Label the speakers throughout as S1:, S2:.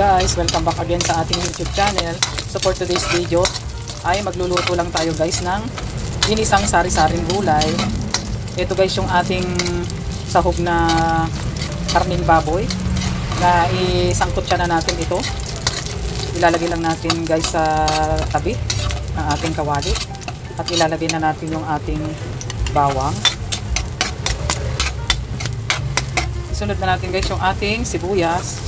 S1: guys, welcome back again sa ating YouTube channel. So for today's video ay magluluto lang tayo guys ng ginisang sari-saring gulay. Ito guys yung ating sahog na karning baboy na isangkot siya na natin ito. Ilalagay lang natin guys sa tabi ng ating kawali at ilalagay na natin yung ating bawang. Isunod na natin guys yung ating sibuyas.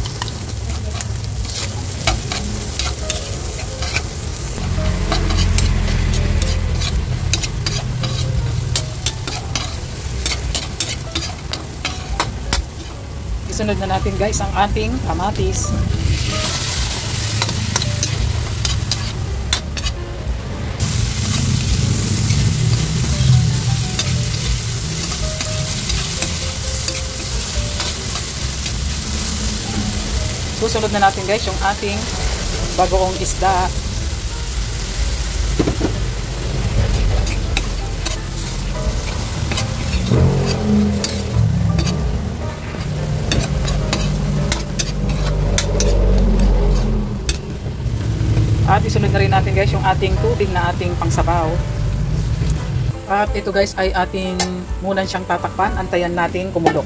S1: Isunod na natin guys ang ating kamatis. Susunod na natin guys yung ating bagoong isda. At isunod na rin natin guys yung ating tubig na ating pangsabaw. At ito guys ay ating muna siyang tatakpan. Antayan natin kumulo.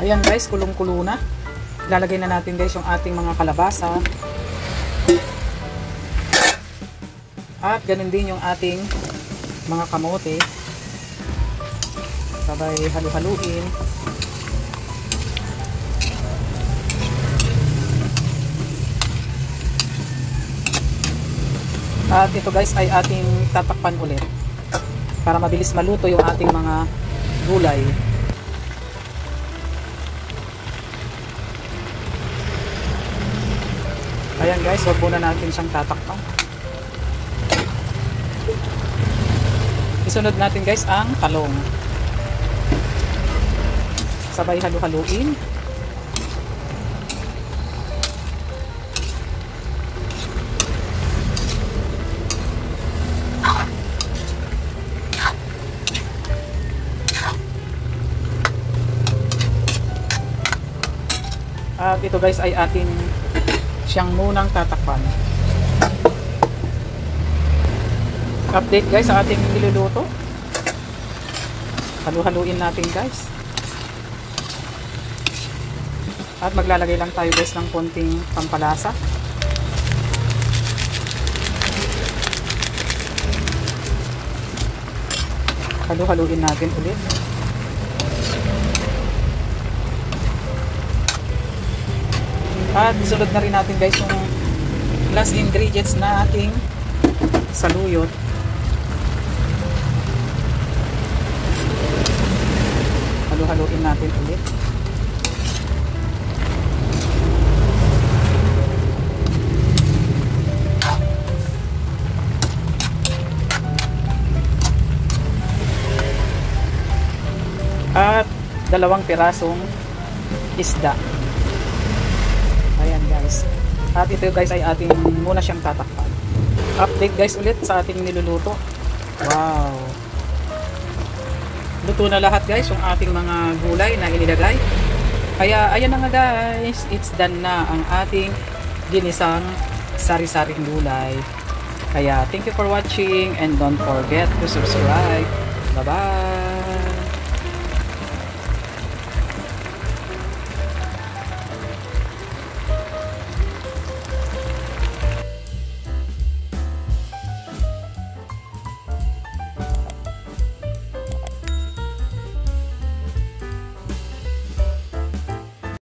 S1: Ayan guys, kulong-kulo na. Ilalagay na natin guys yung ating mga kalabasa. At ganun din yung ating mga kamote. Sabay halu-haluin. At ito guys ay ating tatakpan ulit para mabilis maluto yung ating mga gulay. Ayan guys, wag muna natin siyang tatakpan. Isunod natin guys ang talong. Sabay halu-haluin. At ito guys ay atin siyang munang tatakpan. Update guys sa ating niluluto. Halu-haluin natin guys. At maglalagay lang tayo guys ng konting pampalasa. Halu-haluin natin ulit. At sunod na rin natin guys yung last ingredients na ating saluyot. Halu-haluin natin ulit. At 2 pirasong isda. Ayan guys. At ito guys ay ating muna siyang tatakpan. Update guys ulit sa ating niluluto. Wow. Luto na lahat guys yung ating mga gulay na inilagay. Kaya ayan na nga guys. It's done na ang ating ginisang sari-saring gulay. Kaya thank you for watching and don't forget to subscribe. Bye bye.